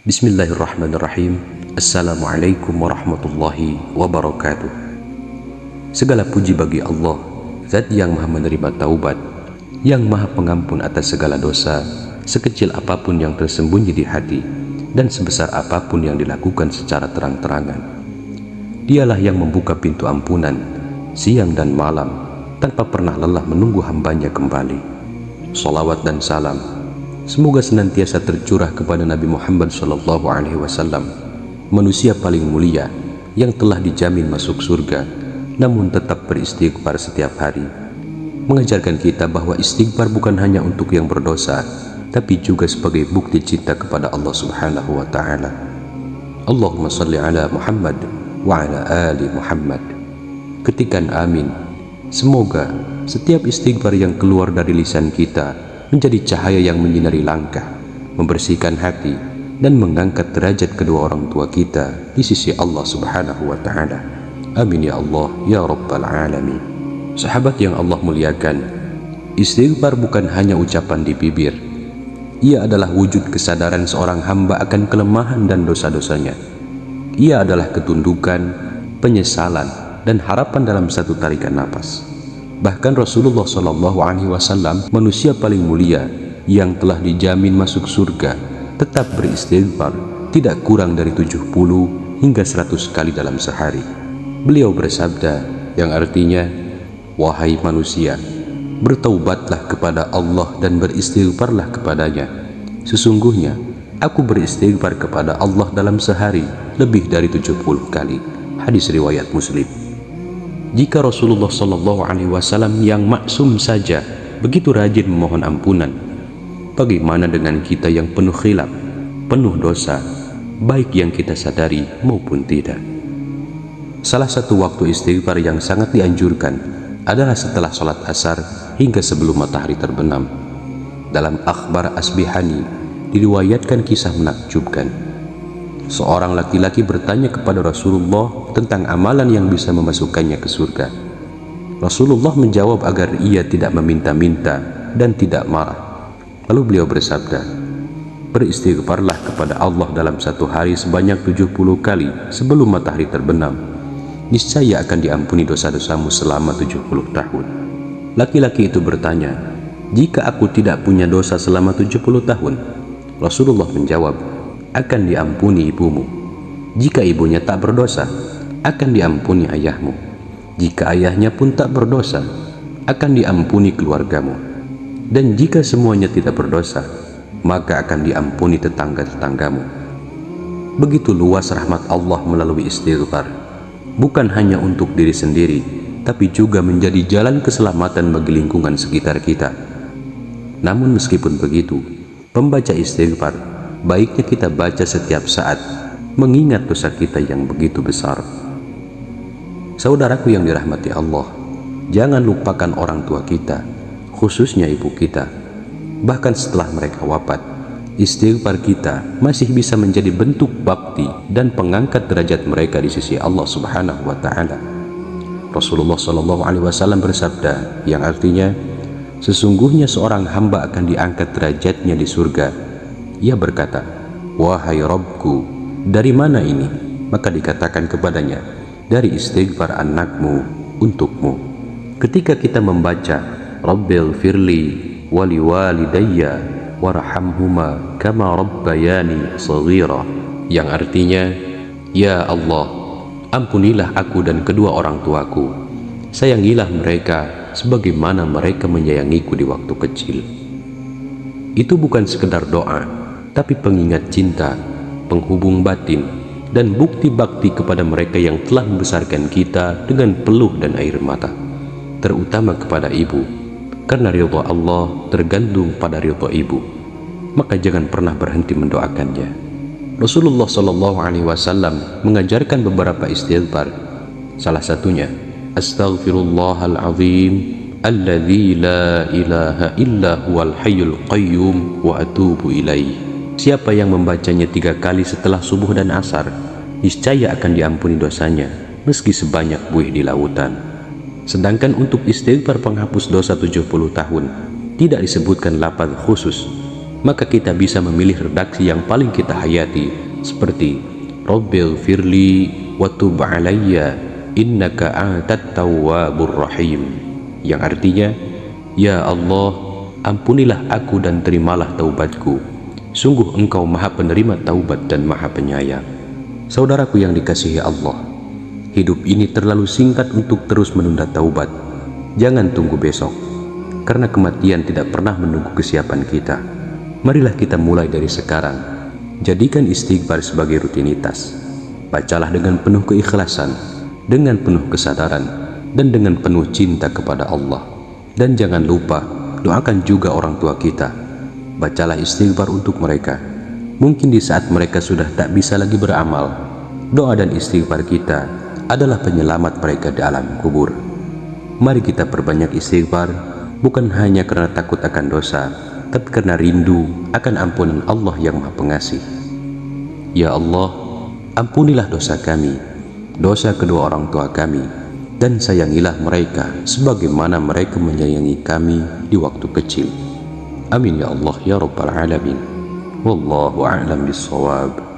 Bismillahirrahmanirrahim. Assalamualaikum warahmatullahi wabarakatuh. Segala puji bagi Allah, Zat yang maha menerima taubat, yang maha pengampun atas segala dosa, sekecil apapun yang tersembunyi di hati, dan sebesar apapun yang dilakukan secara terang-terangan. Dialah yang membuka pintu ampunan siang dan malam, tanpa pernah lelah menunggu hambanya kembali. Salawat dan salam semoga senantiasa tercurah kepada Nabi Muhammad SAW, manusia paling mulia yang telah dijamin masuk surga, namun tetap beristighfar setiap hari, mengajarkan kita bahwa istighfar bukan hanya untuk yang berdosa, tapi juga sebagai bukti cinta kepada Allah Subhanahu wa Ta'ala. Allahumma salli ala Muhammad wa ala ali Muhammad. Ketikan amin. Semoga setiap istighfar yang keluar dari lisan kita menjadi cahaya yang menyinari langkah, membersihkan hati, dan mengangkat derajat kedua orang tua kita di sisi Allah Subhanahu wa Ta'ala. Amin ya Allah ya Rabbal Alamin. Sahabat yang Allah muliakan, istighfar bukan hanya ucapan di bibir. Ia adalah wujud kesadaran seorang hamba akan kelemahan dan dosa-dosanya. Ia adalah ketundukan, penyesalan, dan harapan dalam satu tarikan napas. Bahkan Rasulullah SAW, manusia paling mulia yang telah dijamin masuk surga, tetap beristighfar tidak kurang dari 70 hingga 100 kali dalam sehari. Beliau bersabda yang artinya, wahai manusia, bertaubatlah kepada Allah dan beristighfarlah kepadanya. Sesungguhnya aku beristighfar kepada Allah dalam sehari lebih dari 70 kali. Hadis riwayat Muslim. Jika Rasulullah SAW yang maksum saja begitu rajin memohon ampunan, bagaimana dengan kita yang penuh khilaf, penuh dosa, baik yang kita sadari maupun tidak? Salah satu waktu istighfar yang sangat dianjurkan adalah setelah sholat asar hingga sebelum matahari terbenam. Dalam Akhbar Asbihani diriwayatkan kisah menakjubkan. Seorang laki-laki bertanya kepada Rasulullah tentang amalan yang bisa memasukkannya ke surga. Rasulullah menjawab agar ia tidak meminta-minta dan tidak marah. Lalu beliau bersabda, beristighfarlah kepada Allah dalam satu hari sebanyak 70 kali sebelum matahari terbenam. Niscaya akan diampuni dosa-dosamu selama 70 tahun. Laki-laki itu bertanya, jika aku tidak punya dosa selama 70 tahun? Rasulullah menjawab, akan diampuni ibumu. Jika ibunya tak berdosa, akan diampuni ayahmu. Jika ayahnya pun tak berdosa, akan diampuni keluargamu. Dan jika semuanya tidak berdosa, maka akan diampuni tetangga-tetanggamu. Begitu luas rahmat Allah melalui istighfar, bukan hanya untuk diri sendiri, tapi juga menjadi jalan keselamatan bagi lingkungan sekitar kita. Namun meskipun begitu, pembaca istighfar baiknya kita baca setiap saat, mengingat dosa kita yang begitu besar. Saudaraku yang dirahmati Allah, jangan lupakan orang tua kita, khususnya ibu kita. Bahkan setelah mereka wafat, istighfar kita masih bisa menjadi bentuk bakti dan pengangkat derajat mereka di sisi Allah Subhanahu wa Ta'ala. Rasulullah SAW bersabda yang artinya, sesungguhnya seorang hamba akan diangkat derajatnya di surga. Ia berkata, wahai Rabbku, dari mana ini? Maka dikatakan kepadanya, dari istighfar anakmu untukmu. Ketika kita membaca Rabbil firli wali walidayya warhamhuma kama rabbayani saghira, yang artinya, ya Allah, ampunilah aku dan kedua orang tuaku, sayangilah mereka sebagaimana mereka menyayangiku di waktu kecil. Itu bukan sekedar doa, tapi pengingat cinta, penghubung batin, dan bukti bakti kepada mereka yang telah membesarkan kita dengan peluh dan air mata, terutama kepada ibu, karena ridha Allah tergantung pada ridha ibu. Maka jangan pernah berhenti mendoakannya. Rasulullah SAW mengajarkan beberapa istighfar. Salah satunya, Astaghfirullahalazim alladzi la ilaha illa huwal hayyul qayyum wa atubu ilaih. Siapa yang membacanya 3 kali setelah subuh dan asar, niscaya akan diampuni dosanya meski sebanyak buih di lautan. Sedangkan untuk istighfar penghapus dosa 70 tahun tidak disebutkan lafaz khusus, maka kita bisa memilih redaksi yang paling kita hayati, seperti Rabbighfirli wa tub alayya innaka antat tawwabur rahim, yang artinya, ya Allah, ampunilah aku dan terimalah taubatku, sungguh engkau maha penerima taubat dan maha penyayang. Saudaraku yang dikasihi Allah, hidup ini terlalu singkat untuk terus menunda taubat. Jangan tunggu besok, karena kematian tidak pernah menunggu kesiapan kita. Marilah kita mulai dari sekarang. Jadikan istighfar sebagai rutinitas. Bacalah dengan penuh keikhlasan, dengan penuh kesadaran, dan dengan penuh cinta kepada Allah. Dan jangan lupa, doakan juga orang tua kita. Bacalah istighfar untuk mereka. Mungkin di saat mereka sudah tak bisa lagi beramal, doa dan istighfar kita adalah penyelamat mereka di alam kubur. Mari kita perbanyak istighfar, bukan hanya karena takut akan dosa, tapi karena rindu akan ampunan Allah yang Maha Pengasih. Ya Allah, ampunilah dosa kami, dosa kedua orang tua kami, dan sayangilah mereka sebagaimana mereka menyayangi kami di waktu kecil. Amin ya Allah ya Rabbal Alamin. Wallahu a'lam bissawab.